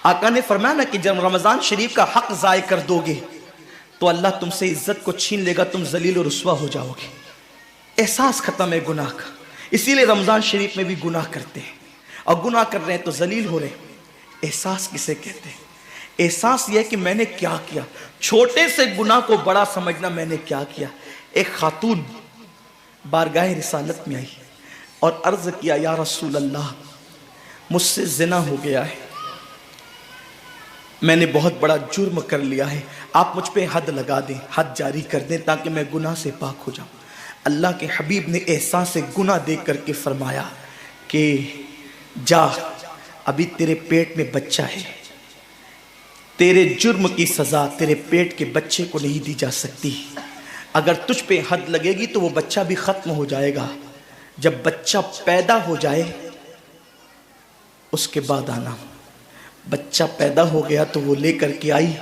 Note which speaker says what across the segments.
Speaker 1: आका ने फरमाया ना कि जब रमजान शरीफ का हक ज़ाय कर दोगे तो अल्लाह तुमसे इज्जत को छीन लेगा, तुम जलील और रुस्वा हो जाओगे। एहसास खत्म है गुनाह का, इसीलिए रमजान शरीफ में भी गुनाह करते हैं, और गुनाह कर रहे हैं तो जलील हो रहे हैं। एहसास किसे कहते हैं? एहसास यह है कि मैंने क्या किया। छोटे से गुनाह को बड़ा समझना, मैंने क्या किया। एक खातून बारगाह रिसालत में आई और अर्ज किया, या रसूल अल्लाह, मुझसे जिना हो गया है, मैंने बहुत बड़ा जुर्म कर लिया है, आप मुझ पे हद लगा दें, हद जारी कर दें ताकि मैं गुनाह से पाक हो जाऊं। अल्लाह के हबीब ने एहसास से गुनाह देख करके फरमाया कि जा, अभी तेरे पेट में बच्चा है, तेरे जुर्म की सज़ा तेरे पेट के बच्चे को नहीं दी जा सकती। अगर तुझ पे हद लगेगी तो वो बच्चा भी ख़त्म हो जाएगा। जब बच्चा पैदा हो जाए उसके बाद आना। बच्चा पैदा हो गया तो वो लेकर के आई।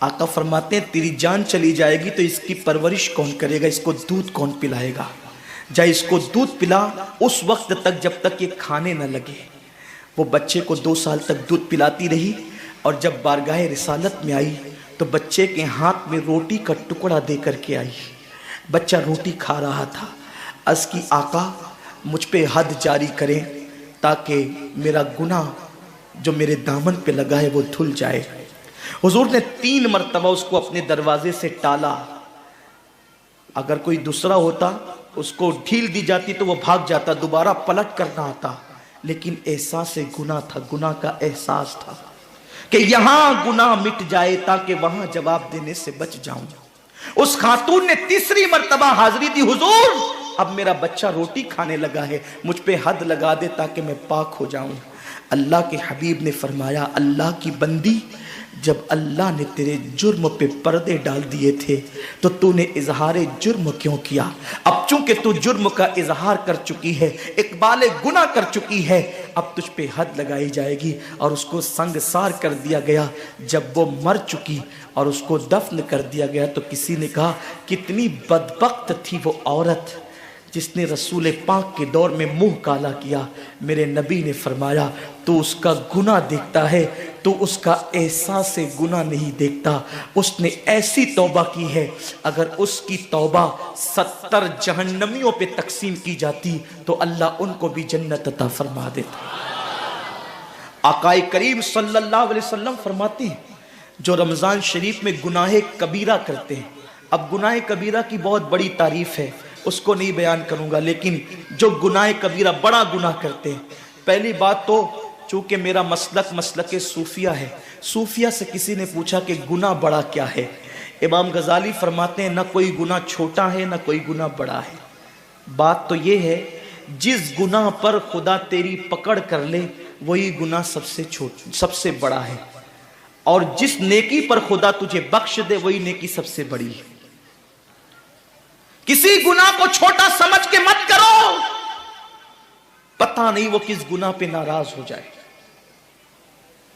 Speaker 1: आका फरमाते हैं, तेरी जान चली जाएगी तो इसकी परवरिश कौन करेगा, इसको दूध कौन पिलाएगा? जा इसको दूध पिला उस वक्त तक जब तक ये खाने न लगे। वो बच्चे को 2 साल तक दूध पिलाती रही, और जब बारगाह रिसालत में आई तो बच्चे के हाथ में रोटी का टुकड़ा दे करके आई। बच्चा रोटी खा रहा था। अर्ज़ की, आका मुझ पे हद जारी करें ताकि मेरा गुनाह जो मेरे दामन पे लगा है वो धुल जाए। हुजूर ने 3 मरतबा उसको अपने दरवाजे से टाला। अगर कोई दूसरा होता उसको ढील दी जाती तो वो भाग जाता, दोबारा पलट करना आता, लेकिन एहसास गुनाह था, गुनाह का एहसास था कि यहां गुनाह मिट जाए ताकि वहां जवाब देने से बच जाऊं। उस खातून ने 3री मरतबा हाजिरी दी, हुजूर अब मेरा बच्चा रोटी खाने लगा है, मुझ पे हद लगा दे ताकि मैं पाक हो जाऊं। अल्लाह के हबीब ने फरमाया, अल्लाह की बंदी, जब अल्लाह ने तेरे जुर्म पे पर्दे डाल दिए थे तो तूने इजहार जुर्म क्यों किया? अब चूंकि तू जुर्म का इजहार कर चुकी है, इकबाल गुनाह कर चुकी है, अब तुझ पे हद लगाई जाएगी। और उसको संगसार कर दिया गया। जब वो मर चुकी और उसको दफन कर दिया गया तो किसी ने कहा, कितनी बदबख्त थी वो औरत जिसने रसूल पाक के दौर में मुंह काला किया। मेरे नबी ने फरमाया, तो उसका गुनाह देखता है तो उसका एहसास से गुनाह नहीं देखता। उसने ऐसी तौबा की है, अगर उसकी तौबा 70 जहन्नमियों पे तकसीम की जाती तो अल्लाह उनको भी जन्नत अता फरमा देता। आकाए करीम सल्लल्लाहु अलैहि वसल्लम फरमाते हैं, जो रमज़ान शरीफ में गुनाह कबीरा करते हैं। अब गुनाह कबीरा की बहुत बड़ी तारीफ है, उसको नहीं बयान करूंगा, लेकिन जो गुनाह कबीरा बड़ा गुनाह करते हैं, पहली बात तो चूंकि मेरा मसलक सूफिया है, सूफिया से किसी ने पूछा कि गुनाह बड़ा क्या है? इमाम गजाली फरमाते हैं, ना कोई गुनाह छोटा है ना कोई गुनाह बड़ा है। बात तो ये है, जिस गुनाह पर खुदा तेरी पकड़ कर ले वही गुनाह सबसे बड़ा है, और जिस नेकी पर खुदा तुझे बख्श दे वही नेकी सबसे बड़ी है। किसी गुनाह को छोटा समझ के मत करो, पता नहीं वो किस गुनाह पे नाराज हो जाए।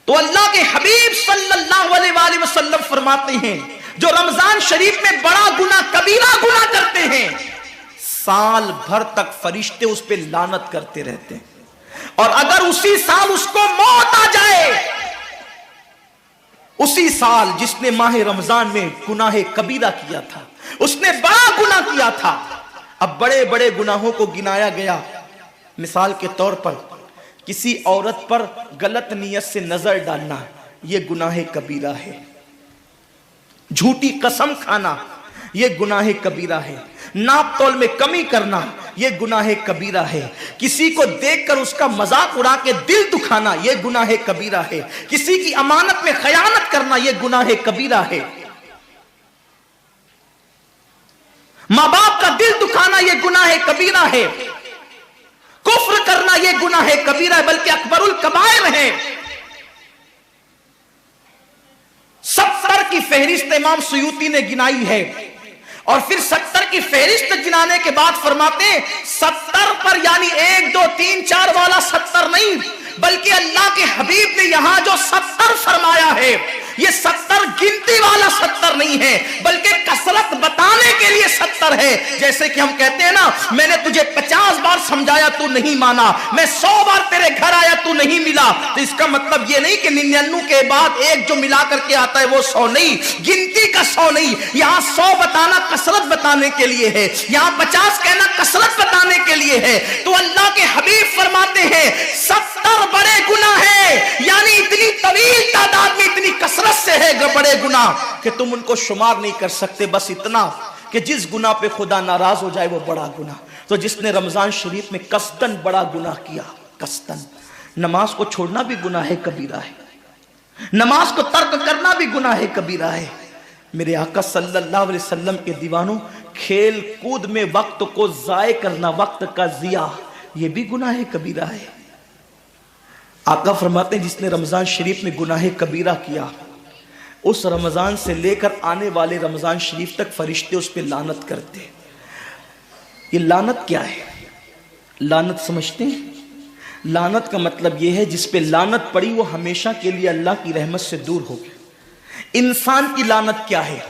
Speaker 1: तो अल्लाह के हबीब सल्लल्लाहु अलैहि वसल्लम फरमाते हैं, जो रमजान शरीफ में बड़ा गुनाह कबीरा गुनाह करते हैं, साल भर तक फरिश्ते उस पे लानत करते रहते हैं, और अगर उसी साल उसको मौत आ जाए, उसी साल जिसने माह रमजान में गुनाह कबीरा किया था, उसने बड़ा गुनाह किया था। अब बड़े बड़े गुनाहों को गिनाया गया। मिसाल के तौर पर किसी औरत पर गलत नियत से नजर डालना, यह गुनाह कबीरा है। झूठी कसम खाना, यह गुनाह कबीरा है। नाप तोल में कमी करना, यह गुनाह कबीरा है। किसी को देखकर उसका मजाक उड़ा के दिल दुखाना, यह गुनाह कबीरा है। किसी की अमानत में खयानत करना, यह गुनाह कबीरा है। माँ बाप का दिल दुखाना, यह गुनाह कबीरा है। कुफ्र करना, यह गुनाह कबीरा है, बल्कि अकबरुल कबायर है। 70 की फहरिस्त इमाम सुयूती ने गिनाई है, और फिर 70 की फहरिस्त गिनाने के बाद फरमाते हैं 70 पर, यानी 1 2 3 4 वाला 70 नहीं, बल्कि अल्लाह के हबीब ने यहां जो 70 फरमाया है, ये 70 गिनती वाला 70 नहीं है, बल्कि कसरत बताने के लिए 70 है। जैसे कि हम कहते हैं ना, मैंने तुझे 50 बार समझाया तू नहीं माना, मैं 100 बार तेरे घर आया तू नहीं मिला, तो इसका मतलब ये नहीं कि 99 के बाद एक जो मिला करके आता है वो 100 नहीं, गिनती का 100 नहीं। यहां 100 बताना कसरत बताने के लिए है, यहां 50 कहना कसरत बताने के लिए है। तो अल्लाह के हबीब फरमाते हैं 70 बड़े गुनाह है, यानी इतनी तवील तादाद में इतनी कसरत से है बड़े गुनाह कि तुम उनको शुमार नहीं कर सकते। बस इतना कि जिस गुनाह पे खुदा नाराज हो जाए वो बड़ा गुनाह। तो जिसने रमजान शरीफ में कसदन बड़ा गुनाह किया, कसदन, नमाज को छोड़ना भी गुनाह है, कबीरा है, नमाज को तर्क करना भी गुनाह है, कबीरा है। मेरे आका सल्लल्लाहु अलैहि वसल्लम के दीवानों, खेल कूद में वक्त को जाय करना, वक्त का जिया, यह भी गुनाह है, कबीरा है। आका फरमाते हैं जिसने रमजान शरीफ में गुनाह कबीरा किया, उस रमजान से लेकर आने वाले रमजान शरीफ तक फरिश्ते उस पर लानत करते। ये लानत क्या है? लानत समझते हैं? लानत का मतलब यह है जिस पे लानत पड़ी वो हमेशा के लिए अल्लाह की रहमत से दूर हो गया। इंसान की लानत क्या है?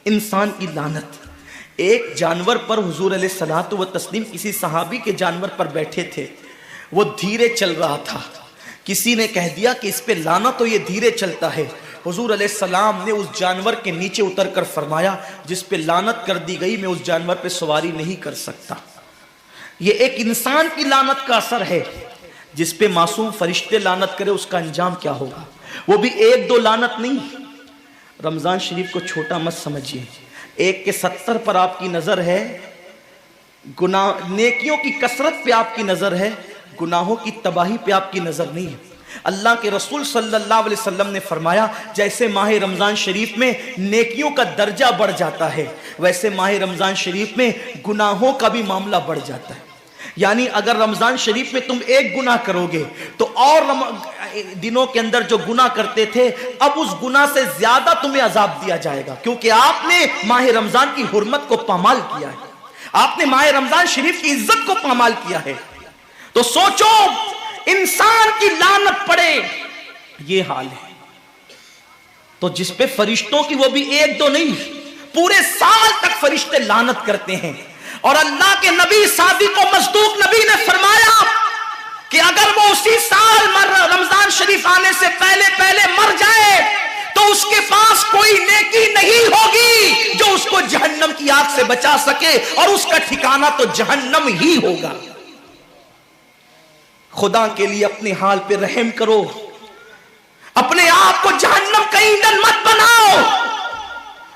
Speaker 1: इंसान की लानत, एक जानवर पर हुजूर अलैहिस्सलातु व तस्लीम किसी सहाबी के जानवर पर बैठे थे, वो धीरे चल रहा था, किसी ने कह दिया कि इस पे लानत हो, ये धीरे चलता है। हुजूर अलैहिस्सलाम ने उस जानवर के नीचे उतर कर फरमाया जिस पे लानत कर दी गई, मैं उस जानवर पे सवारी नहीं कर सकता। ये एक इंसान की लानत का असर है। जिस पे मासूम फरिश्ते लानत करे उसका अंजाम क्या होगा? वो भी एक दो लानत नहीं। रमजान शरीफ को छोटा मत समझिए, एक के 70 पर आपकी नजर है, गुनाह नेकियों की कसरत पे आपकी नजर है, गुनाहों की तबाही पे आपकी नजर नहीं है। अल्लाह के रसूल सल्लल्लाहु अलैहि वसल्लम ने फरमाया जैसे माह रमजान शरीफ में नेकियों का दर्जा बढ़ जाता है, वैसे माह रमजान शरीफ में गुनाहों का भी मामला बढ़ जाता है। यानी अगर रमजान शरीफ में तुम एक गुनाह करोगे तो और दिनों के अंदर जो गुनाह करते थे, अब उस गुनाह से ज्यादा तुम्हें अजाब दिया जाएगा, क्योंकि आपने माह रमजान की हुर्मत को पामाल किया है, आपने माह रमजान शरीफ की इज्जत को पामाल किया है। तो सोचो, इंसान की लानत पड़े, ये हाल है। तो जिस पे फरिश्तों की, वो भी एक दो नहीं, पूरे साल तक फरिश्ते लानत करते हैं। और अल्लाह के नबी सादिक को मसदूक नबी ने फरमाया कि अगर वो उसी साल रमजान शरीफ आने से पहले पहले मर जाए तो उसके पास कोई नेकी नहीं होगी जो उसको जहन्नम की आग से बचा सके, और उसका ठिकाना तो जहन्नम ही होगा। खुदा के लिए अपने हाल पे रहम करो, अपने आप को जहन्नम का ईंधन मत बनाओ।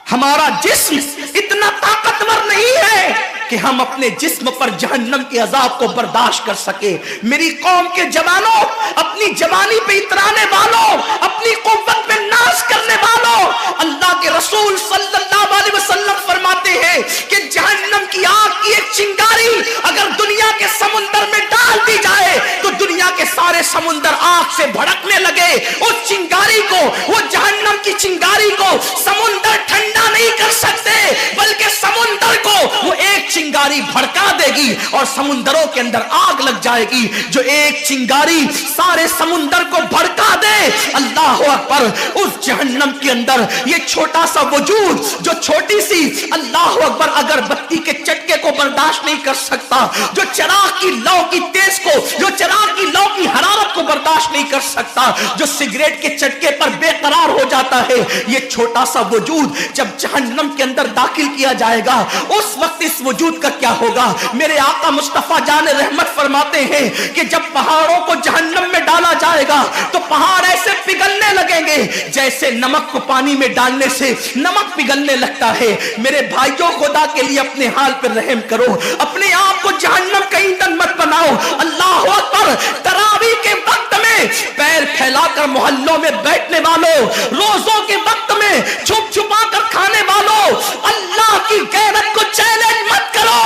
Speaker 1: हमारा जिस्म इतना ताकतवर नहीं है कि हम अपने जिस्म पर जहन्नम के अजाब को बर्दाश्त कर सके। मेरी कौम के जवानों, अपनी जवानी पे इतराने वालों, अपनी कुव्वत पे नाश करने वालों, अल्लाह के रसूल सल्लल्लाहु अलैहि वसल्लम फरमाते हैं कि जहन्नम की आग की एक चिंगारी अगर दुनिया के समुंदर में डाल दी जाए तो दुनिया के सारे समुंदर आग से भड़कने लगे। उस चिंगारी को, वो जहन्नम की चिंगारी को समुंदर ठंडा नहीं कर सकते, बल्कि समुंदर को वो एक चिंगारी भड़का देगी और समुंदरों के अंदर आग लग जाएगी। जो एक चिंगारी सारे समुंदर को भड़का दे, अल्लाह अकबर, उस जहन्नम के अंदर ये छोटा सा वजूद, जो छोटी सी, अल्लाह अकबर, अगरबत्ती के चटके को बर्दाश्त नहीं कर सकता, जो चिराग की लौ की तेज को, जो चिराग की लौ की हरारत को बर्दाश्त नहीं कर सकता, जो सिगरेट के चटके पर बेकरार हो जाता है, ये छोटा सा वजूद जब जहन्नम के अंदर दाखिल किया जाएगा, उस वक्त इस वजूद का क्या होगा? मेरे आका मुस्तफा जान रहमत फरमाते हैं कि जब पहाड़ों को जहन्नम में डाला जाएगा तो पहाड़ ऐसे पिघलने लगेंगे जैसे नमक को पानी में डालने से नमक पिघलने लगता है। मेरे भाइयों, खुदा के लिए अपने हाल पर रहम करो, अपने आप को जहन्नम का ईंधन मत बनाओ। अल्लाह अकबर, तरावी के वक्त में पैर फैलाकर मोहल्लों में बैठने वालों, रोजों के वक्त में छुप छुपा कर खाने वालों, अल्लाह की गैरत को चैलेंज मत करो।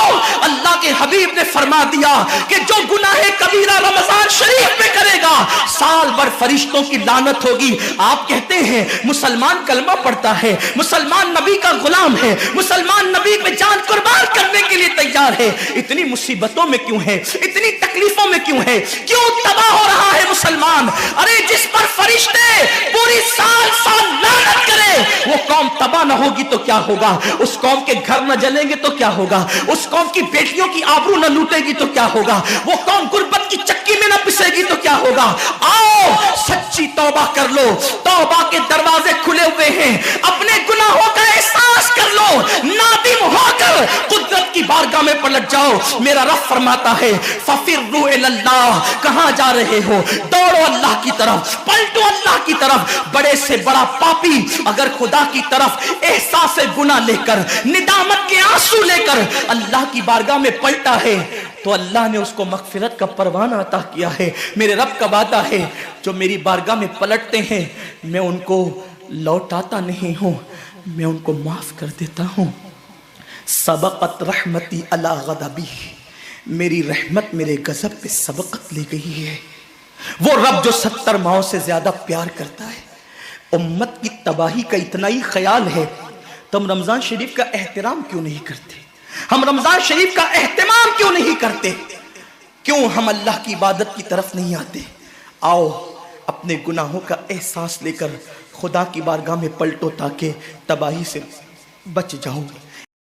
Speaker 1: अल्लाह के हबीब ने फरमा दिया कि जो गुनाह कबीरा रमजान शरीफ में करेगा, साल भर फरिश्तों की लानत होगी। आप कहते हैं मुसलमान कलमा पढ़ता है, मुसलमान नबी का गुलाम है, मुसलमान नबी पे जान कुर्बान करने के लिए तैयार है, इतनी मुसीबतों में क्यों है, इतनी तकलीफों में क्यों है, क्यों तबाह हो रहा है मुसलमान? अरे जिस पर फरिश्ते पूरी साल साल लानत करे वो कौम तबाह न होगी तो क्या होगा, उस कौम के घर न जलेंगे तो क्या होगा, उस कौम की बेटियों की आबरू न लूटेगी तो क्या होगा, वो कौम गुर्बत की चक्की में न पिसेगी तो क्या होगा। आओ सच्ची तौबा कर लो, तौबा के दरवाजे खुले हुए हैं, अपने गुनाहों का एहसास कर लो, नादिम होकर कुदरत की बारगाह में पलट जाओ। मेरा रब फरमाता है फफिर्रू इलल्लाह, कहां जा रहे हो, दौड़ो अल्लाह की तरफ, पलटो अल्लाह की तरफ। बड़े से बड़ा पापी अगर खुदा की तरफ एहसास गुनाह लेकर, निदामत के आंसू लेकर अल्लाह की बारगाह में पलटा है तो अल्लाह ने उसको मगफिरत का परवाना अता किया है। मेरे रब का वादा है जो मेरी बारगाह में पलटते हैं मैं उनको लौटाता नहीं हूं, मैं उनको माफ कर देता हूं। सबकत रहमती अला गदबी, मेरी रहमत मेरे गजब पे सबकत ले गई है। वो रब जो 70 माओं से ज्यादा प्यार करता है, उम्मत की तबाही का इतना ही ख्याल है तो हम रमजान शरीफ का एहतराम क्यों नहीं करते, हम रमजान शरीफ का एहतमाम क्यों नहीं करते, क्यों हम अल्लाह की इबादत की तरफ नहीं आते। आओ अपने गुनाहों का एहसास लेकर खुदा की बारगाह में पलटो ताकि तबाही से बच जाओ।